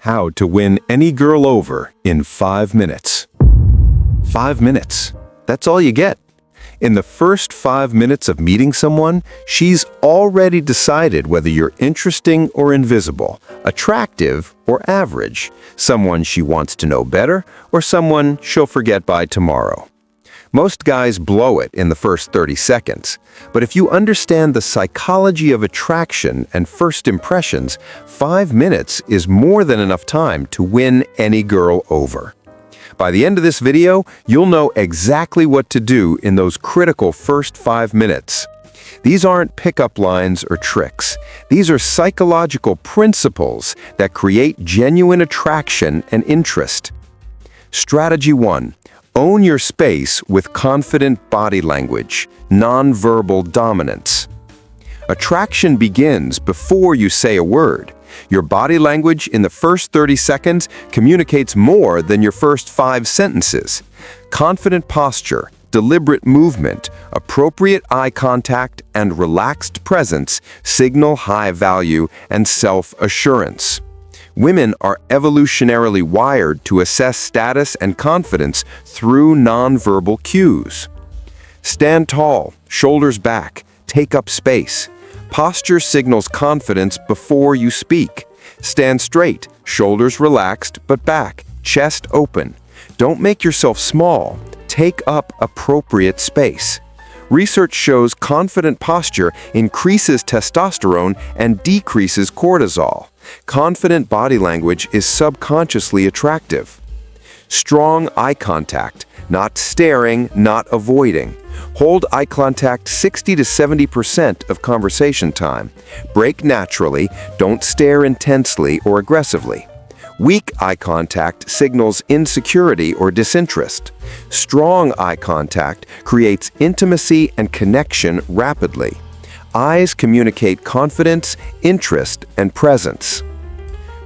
How to win any girl over in 5 minutes. 5 minutes. That's all you get. In the first 5 minutes of meeting someone, she's already decided whether you're interesting or invisible, attractive or average, someone she wants to know better, or someone she'll forget by tomorrow. Most guys blow it in the first 30 seconds, but if you understand the psychology of attraction and first impressions, 5 minutes is more than enough time to win any girl over. By the end of this video, you'll know exactly what to do in those critical first 5 minutes. These aren't pickup lines or tricks. These are psychological principles that create genuine attraction and interest. Strategy 1. Own your space with confident body language, nonverbal dominance. Attraction begins before you say a word. Your body language in the first 30 seconds communicates more than your first 5 sentences. Confident posture, deliberate movement, appropriate eye contact, and relaxed presence signal high value and self-assurance. Women are evolutionarily wired to assess status and confidence through nonverbal cues. Stand tall, shoulders back, take up space. Posture signals confidence before you speak. Stand straight, shoulders relaxed but back, chest open. Don't make yourself small. Take up appropriate space. Research shows confident posture increases testosterone and decreases cortisol. Confident body language is subconsciously attractive. Strong eye contact, not staring, not avoiding. Hold eye contact 60 to 70% of conversation time. Break naturally, don't stare intensely or aggressively. Weak eye contact signals insecurity or disinterest. Strong eye contact creates intimacy and connection rapidly. Eyes communicate confidence, interest, and presence.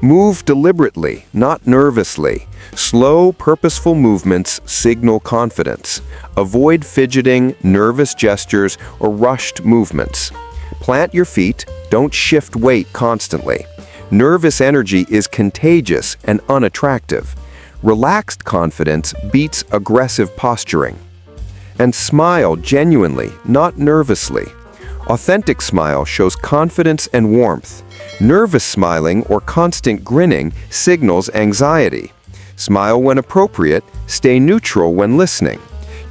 Move deliberately, not nervously. Slow, purposeful movements signal confidence. Avoid fidgeting, nervous gestures, or rushed movements. Plant your feet, don't shift weight constantly. Nervous energy is contagious and unattractive. Relaxed confidence beats aggressive posturing. And smile genuinely, not nervously. Authentic smile shows confidence and warmth. Nervous smiling or constant grinning signals anxiety. Smile when appropriate, stay neutral when listening.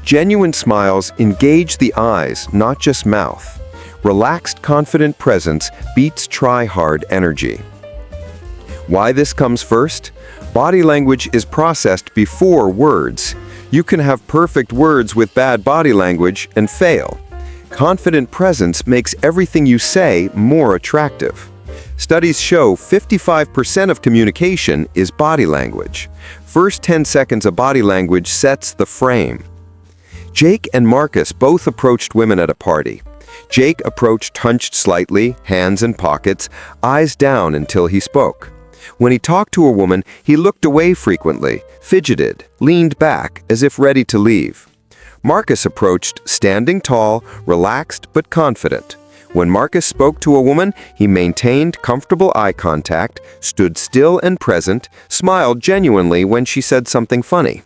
Genuine smiles engage the eyes, not just mouth. Relaxed, confident presence beats try-hard energy. Why this comes first? Body language is processed before words. You can have perfect words with bad body language and fail. Confident presence makes everything you say more attractive. Studies show 55% of communication is body language. First 10 seconds of body language sets the frame. Jake and Marcus both approached women at a party. Jake approached hunched slightly, hands in pockets, eyes down until he spoke. When he talked to a woman, he looked away frequently, fidgeted, leaned back as if ready to leave. Marcus approached standing tall, relaxed but confident. When Marcus spoke to a woman, he maintained comfortable eye contact, stood still and present, smiled genuinely when she said something funny.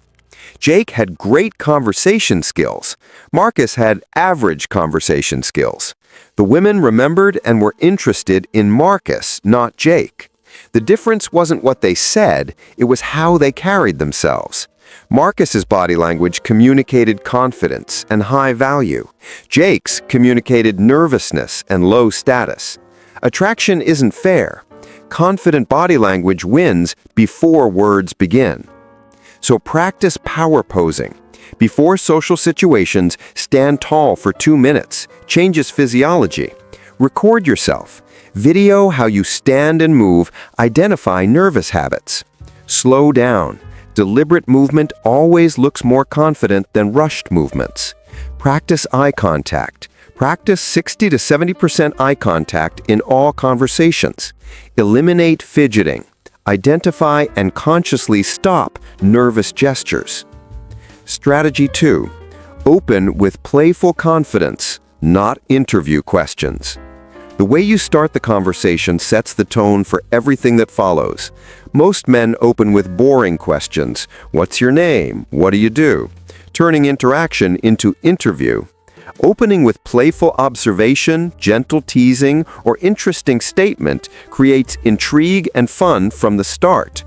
Jake had great conversation skills. Marcus had average conversation skills. The women remembered and were interested in Marcus, not Jake. The difference wasn't what they said, it was how they carried themselves. Marcus's body language communicated confidence and high value. Jake's communicated nervousness and low status. Attraction isn't fair. Confident body language wins before words begin. So practice power posing. Before social situations, stand tall for 2 minutes. Changes physiology. Record yourself. Video how you stand and move. Identify nervous habits. Slow down. Deliberate movement always looks more confident than rushed movements. Practice eye contact. Practice 60 to 70% eye contact in all conversations. Eliminate fidgeting. Identify and consciously stop nervous gestures. Strategy 2. Open with playful confidence, not interview questions. The way you start the conversation sets the tone for everything that follows. Most men open with boring questions. What's your name? What do you do? Turning interaction into interview. Opening with playful observation, gentle teasing, or interesting statement creates intrigue and fun from the start.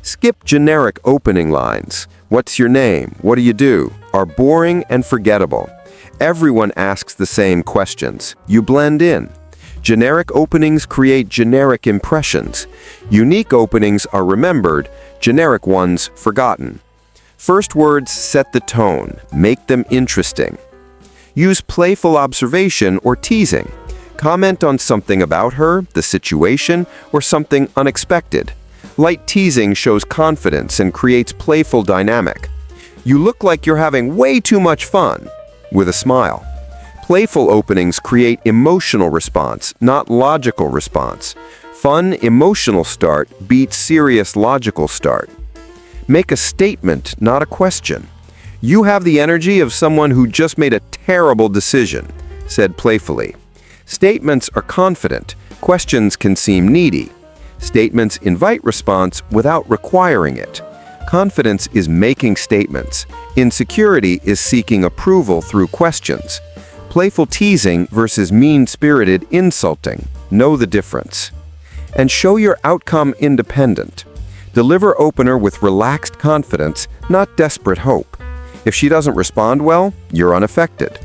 Skip generic opening lines. What's your name? What do you do? Are boring and forgettable. Everyone asks the same questions. You blend in. Generic openings create generic impressions. Unique openings are remembered, generic ones forgotten. First words set the tone, make them interesting. Use playful observation or teasing. Comment on something about her, the situation, or something unexpected. Light teasing shows confidence and creates playful dynamic. You look like you're having way too much fun, with a smile. Playful openings create emotional response, not logical response. Fun, emotional start beats serious logical start. Make a statement, not a question. You have the energy of someone who just made a terrible decision, said playfully. Statements are confident. Questions can seem needy. Statements invite response without requiring it. Confidence is making statements. Insecurity is seeking approval through questions. Playful teasing versus mean-spirited insulting. Know the difference. And show your outcome independent. Deliver opener with relaxed confidence, not desperate hope. If she doesn't respond well, you're unaffected.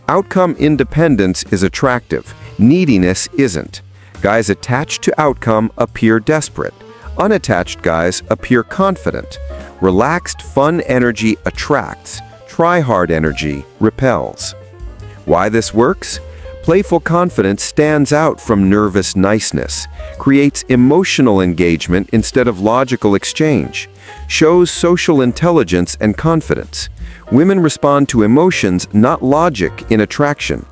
Outcome independence is attractive. Neediness isn't. Guys attached to outcome appear desperate. Unattached guys appear confident. Relaxed, fun energy attracts. Try-hard energy repels. Why this works? Playful confidence stands out from nervous niceness, creates emotional engagement instead of logical exchange, shows social intelligence and confidence. Women respond to emotions, not logic, in attraction.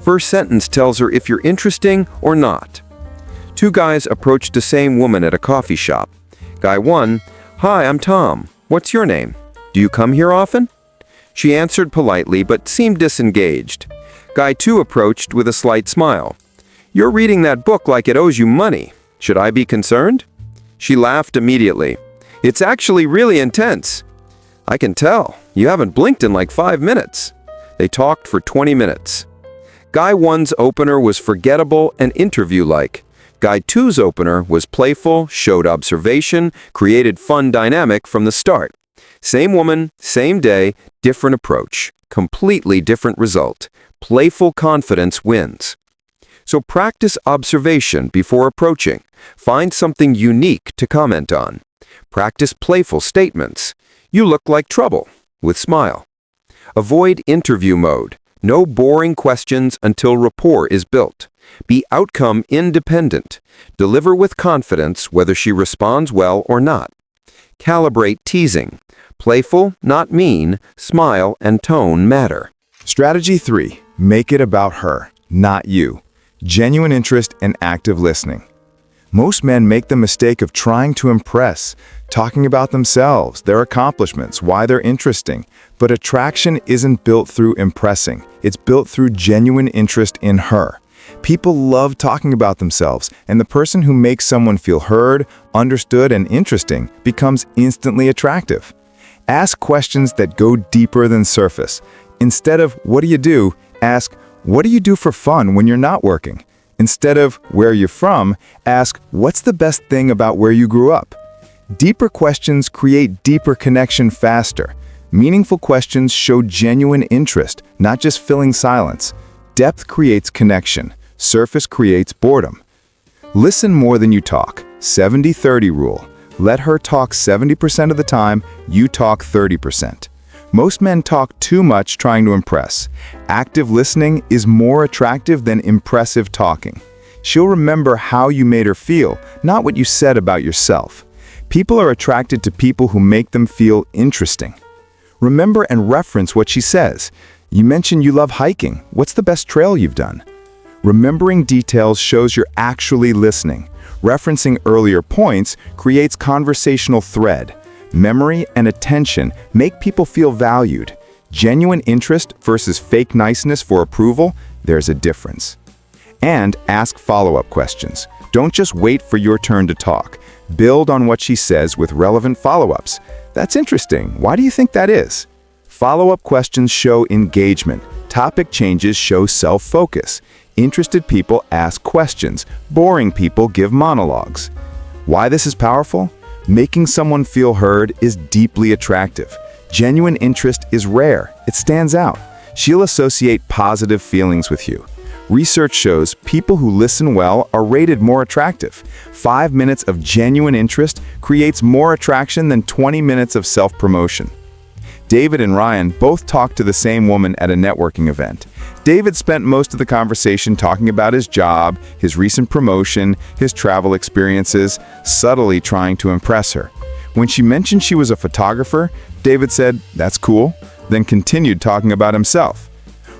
First sentence tells her if you're interesting or not. Two guys approached the same woman at a coffee shop. Guy 1, "Hi, I'm Tom. What's your name? Do you come here often?" She answered politely but seemed disengaged. Guy 2 approached with a slight smile. "You're reading that book like it owes you money. Should I be concerned?" She laughed immediately. "It's actually really intense." "I can tell. You haven't blinked in like 5 minutes." They talked for 20 minutes. Guy 1's opener was forgettable and interview-like. Guy 2's opener was playful, showed observation, created fun dynamic from the start. Same woman, same day, different approach. Completely different result. Playful confidence wins. So practice observation before approaching. Find something unique to comment on. Practice playful statements. "You look like trouble," with smile. Avoid interview mode. No boring questions until rapport is built. Be outcome independent. Deliver with confidence whether she responds well or not. Calibrate teasing. Playful, not mean, smile and tone matter. Strategy 3. Make it about her, not you. Genuine interest and active listening. Most men make the mistake of trying to impress, talking about themselves, their accomplishments, why they're interesting. But attraction isn't built through impressing. It's built through genuine interest in her. People love talking about themselves, and the person who makes someone feel heard, understood, and interesting becomes instantly attractive. Ask questions that go deeper than surface. Instead of, "What do you do?" ask, "What do you do for fun when you're not working?" Instead of, "Where are you from?" ask, "What's the best thing about where you grew up?" Deeper questions create deeper connection faster. Meaningful questions show genuine interest, not just filling silence. Depth creates connection. Surface creates boredom. Listen more than you talk. 70-30 rule. Let her talk 70% of the time, you talk 30%. Most men talk too much trying to impress. Active listening is more attractive than impressive talking. She'll remember how you made her feel, not what you said about yourself. People are attracted to people who make them feel interesting. Remember and reference what she says. You mentioned you love hiking. What's the best trail you've done? Remembering details shows you're actually listening. Referencing earlier points creates conversational thread. Memory and attention make people feel valued. Genuine interest versus fake niceness for approval, there's a difference. And ask follow-up questions. Don't just wait for your turn to talk. Build on what she says with relevant follow-ups. That's interesting. Why do you think that is? Follow-up questions show engagement. Topic changes show self-focus. Interested people ask questions. Boring people give monologues. Why this is powerful? Making someone feel heard is deeply attractive. Genuine interest is rare. It stands out. She'll associate positive feelings with you. Research shows people who listen well are rated more attractive. 5 minutes of genuine interest creates more attraction than 20 minutes of self-promotion. David and Ryan both talked to the same woman at a networking event. David spent most of the conversation talking about his job, his recent promotion, his travel experiences, subtly trying to impress her. When she mentioned she was a photographer, David said, "That's cool," then continued talking about himself.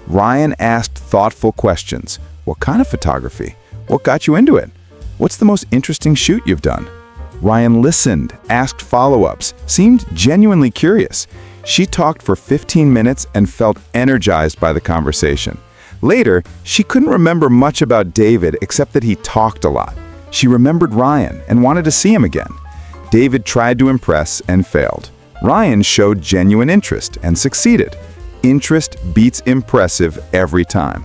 Ryan asked thoughtful questions. What kind of photography? What got you into it? What's the most interesting shoot you've done? Ryan listened, asked follow-ups, seemed genuinely curious. She talked for 15 minutes and felt energized by the conversation. Later, she couldn't remember much about David except that he talked a lot. She remembered Ryan and wanted to see him again. David tried to impress and failed. Ryan showed genuine interest and succeeded. Interest beats impressive every time.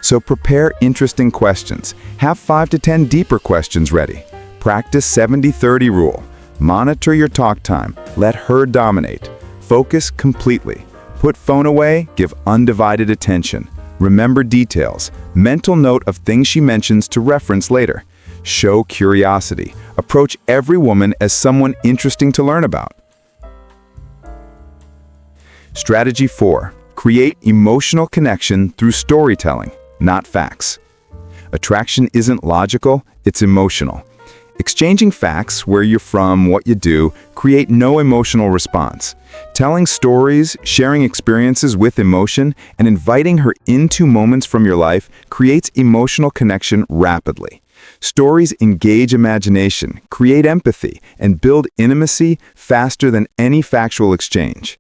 So prepare interesting questions. Have 5 to 10 deeper questions ready. Practice 70-30 rule. Monitor your talk time. Let her dominate. Focus completely. Put phone away, give undivided attention. Remember details. Mental note of things she mentions to reference later. Show curiosity. Approach every woman as someone interesting to learn about. Strategy 4. Create emotional connection through storytelling, not facts. Attraction isn't logical, it's emotional. Exchanging facts, where you're from, what you do, create no emotional response. Telling stories, sharing experiences with emotion, and inviting her into moments from your life creates emotional connection rapidly. Stories engage imagination, create empathy, and build intimacy faster than any factual exchange.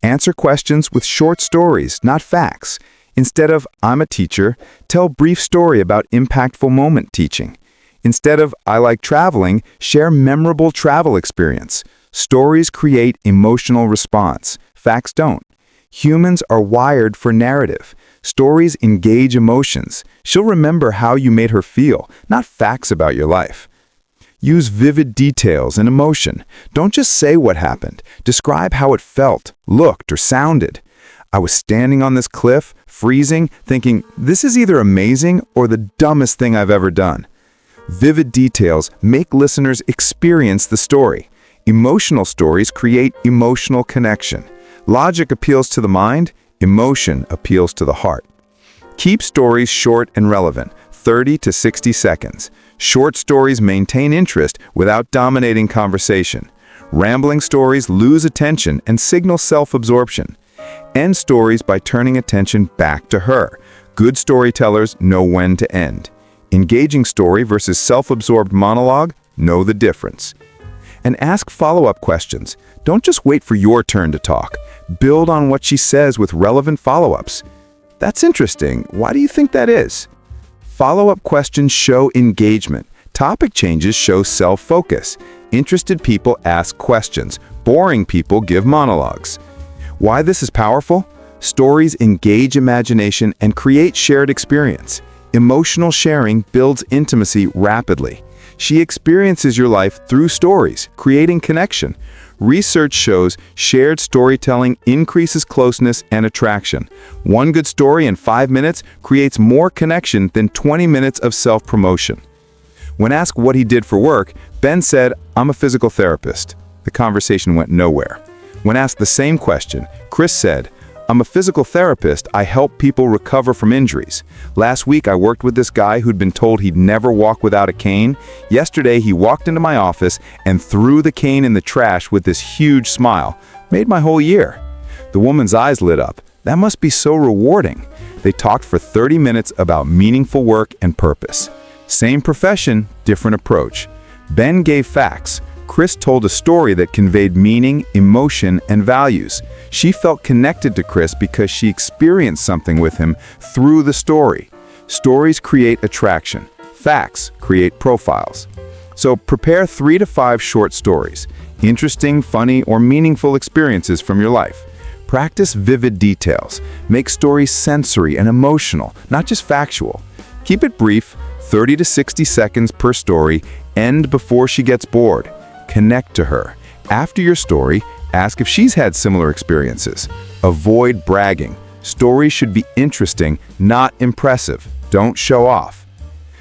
Answer questions with short stories, not facts. Instead of, "I'm a teacher," tell brief story about impactful moment teaching. Instead of, "I like traveling," share memorable travel experience. Stories create emotional response. Facts don't. Humans are wired for narrative. Stories engage emotions. She'll remember how you made her feel, not facts about your life. Use vivid details and emotion. Don't just say what happened. Describe how it felt, looked, or sounded. "I was standing on this cliff, freezing, thinking, this is either amazing or the dumbest thing I've ever done." Vivid details make listeners experience the story. Emotional stories create emotional connection. Logic appeals to the mind, emotion appeals to the heart. Keep stories short and relevant, 30 to 60 seconds. Short stories maintain interest without dominating conversation. Rambling stories lose attention and signal self-absorption. End stories by turning attention back to her. Good storytellers know when to end. Engaging story versus self-absorbed monologue, know the difference. And ask follow-up questions. Don't just wait for your turn to talk. Build on what she says with relevant follow-ups. That's interesting. Why do you think that is? Follow-up questions show engagement. Topic changes show self-focus. Interested people ask questions. Boring people give monologues. Why this is powerful? Stories engage imagination and create shared experience. Emotional sharing builds intimacy rapidly. She experiences your life through stories, creating connection. Research shows shared storytelling increases closeness and attraction. One good story in 5 minutes creates more connection than 20 minutes of self-promotion. When asked what he did for work, Ben said, "I'm a physical therapist." The conversation went nowhere. When asked the same question, Chris said, "I'm a physical therapist. I help people recover from injuries. Last week I worked with this guy who'd been told he'd never walk without a cane. Yesterday he walked into my office and threw the cane in the trash with this huge smile. Made my whole year." The woman's eyes lit up. That must be so rewarding. They talked for 30 minutes about meaningful work and purpose. Same profession, different approach. Ben gave facts. Chris told a story that conveyed meaning, emotion, and values. She felt connected to Chris because she experienced something with him through the story. Stories create attraction. Facts create profiles. So prepare 3 to 5 short stories, interesting, funny, or meaningful experiences from your life. Practice vivid details. Make stories sensory and emotional, not just factual. Keep it brief, 30 to 60 seconds per story, end before she gets bored. Connect to her. After your story, ask if she's had similar experiences. Avoid bragging. Stories should be interesting, not impressive. Don't show off.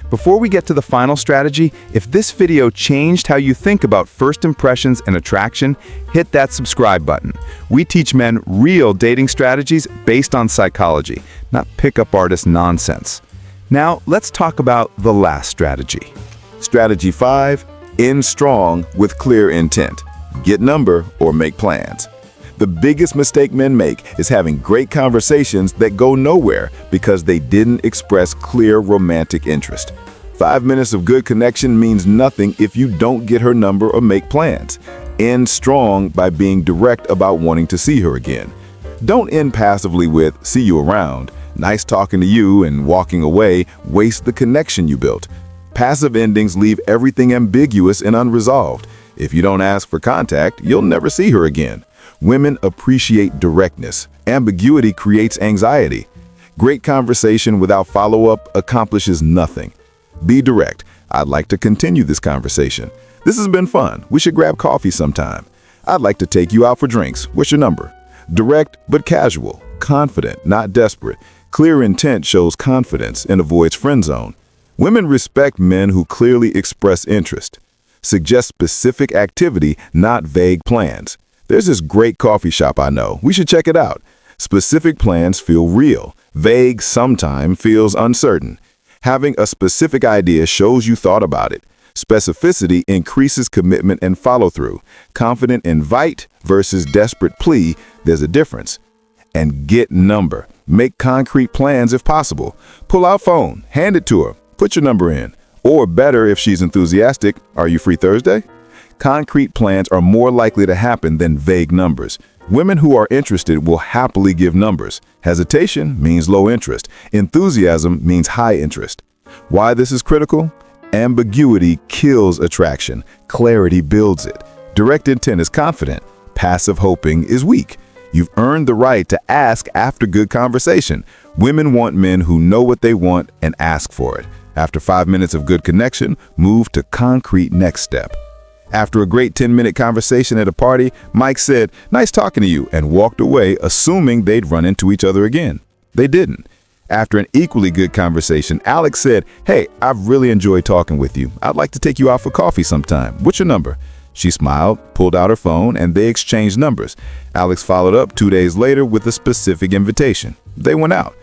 Before we get to the final strategy, if this video changed how you think about first impressions and attraction, hit that subscribe button. We teach men real dating strategies based on psychology, not pickup artist nonsense. Now, let's talk about the last strategy. Strategy 5, end strong with clear intent. Get number or make plans. The biggest mistake men make is having great conversations that go nowhere because they didn't express clear romantic interest. 5 minutes of good connection means nothing if you don't get her number or make plans. End strong by being direct about wanting to see her again. Don't end passively with, see you around, nice talking to you, and walking away waste the connection you built. Passive endings leave everything ambiguous and unresolved. If you don't ask for contact, you'll never see her again. Women appreciate directness. Ambiguity creates anxiety. Great conversation without follow-up accomplishes nothing. Be direct. I'd like to continue this conversation. This has been fun. We should grab coffee sometime. I'd like to take you out for drinks. What's your number? Direct but casual. Confident, not desperate. Clear intent shows confidence and avoids friend zone. Women respect men who clearly express interest. Suggest specific activity, not vague plans. There's this great coffee shop I know. We should check it out. Specific plans feel real. Vague sometimes feels uncertain. Having a specific idea shows you thought about it. Specificity increases commitment and follow-through. Confident invite versus desperate plea, there's a difference. And get number. Make concrete plans if possible. Pull out phone, hand it to her, put your number in. Or better if she's enthusiastic, are you free Thursday? Concrete plans are more likely to happen than vague numbers. Women who are interested will happily give numbers. Hesitation means low interest. Enthusiasm means high interest. Why this is critical? Ambiguity kills attraction. Clarity builds it. Direct intent is confident. Passive hoping is weak. You've earned the right to ask after good conversation. Women want men who know what they want and ask for it. After 5 minutes of good connection, move to concrete next step. After a great 10-minute conversation at a party, Mike said, "Nice talking to you," and walked away, assuming they'd run into each other again. They didn't. After an equally good conversation, Alex said, "Hey, I've really enjoyed talking with you. I'd like to take you out for coffee sometime. What's your number?" She smiled, pulled out her phone, and they exchanged numbers. Alex followed up 2 days later with a specific invitation. They went out.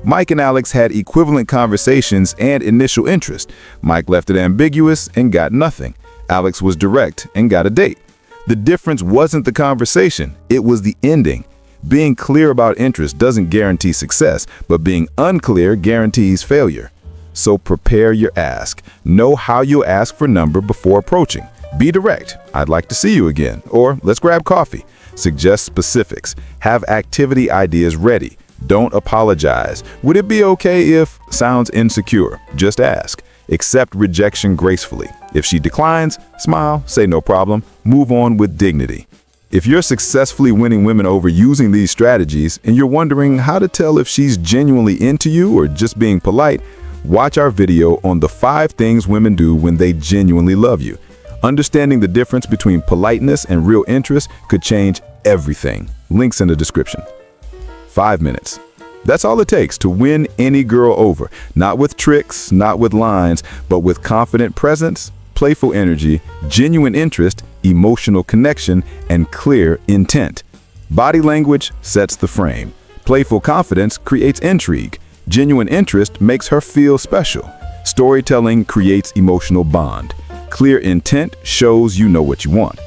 Mike and Alex had equivalent conversations and initial interest. Mike left it ambiguous and got nothing. Alex was direct and got a date. The difference wasn't the conversation, it was the ending. Being clear about interest doesn't guarantee success, but being unclear guarantees failure. So prepare your ask. Know how you'll ask for number before approaching. Be direct. I'd like to see you again. Or let's grab coffee. Suggest specifics. Have activity ideas ready. Don't apologize. Would it be okay if sounds insecure? Just ask. Accept rejection gracefully. If she declines, smile, say no problem, move on with dignity. If you're successfully winning women over using these strategies and you're wondering how to tell if she's genuinely into you or just being polite, watch our video on the 5 things women do when they genuinely love you. Understanding the difference between politeness and real interest could change everything. Links in the description. 5 minutes. That's all it takes to win any girl over. Not with tricks, not with lines, but with confident presence, playful energy, genuine interest, emotional connection, and clear intent. Body language sets the frame. Playful confidence creates intrigue. Genuine interest makes her feel special. Storytelling creates emotional bond. Clear intent shows you know what you want.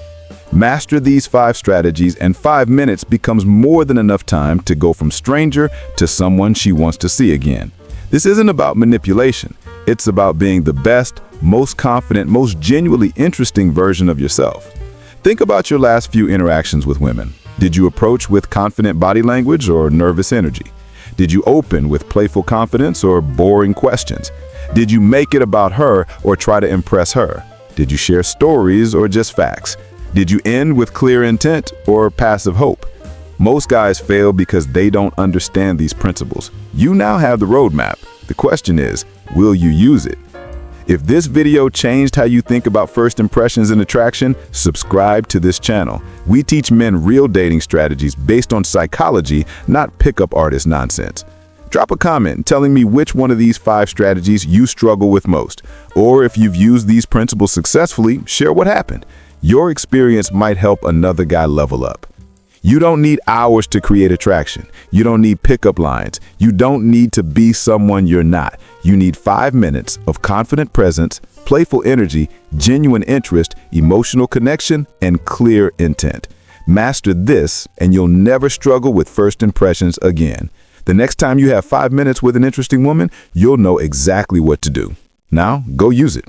Master these 5 strategies and 5 minutes becomes more than enough time to go from stranger to someone she wants to see again. This isn't about manipulation. It's about being the best, most confident, most genuinely interesting version of yourself. Think about your last few interactions with women. Did you approach with confident body language or nervous energy? Did you open with playful confidence or boring questions? Did you make it about her or try to impress her? Did you share stories or just facts? Did you end with clear intent or passive hope? Most guys fail because they don't understand these principles. You now have the roadmap. The question is, will you use it? If this video changed how you think about first impressions and attraction, subscribe to this channel. We teach men real dating strategies based on psychology, not pickup artist nonsense. Drop a comment telling me which one of these 5 strategies you struggle with most. Or if you've used these principles successfully, share what happened. Your experience might help another guy level up. You don't need hours to create attraction. You don't need pickup lines. You don't need to be someone you're not. You need 5 minutes of confident presence, playful energy, genuine interest, emotional connection, and clear intent. Master this, and you'll never struggle with first impressions again. The next time you have 5 minutes with an interesting woman, you'll know exactly what to do. Now, go use it.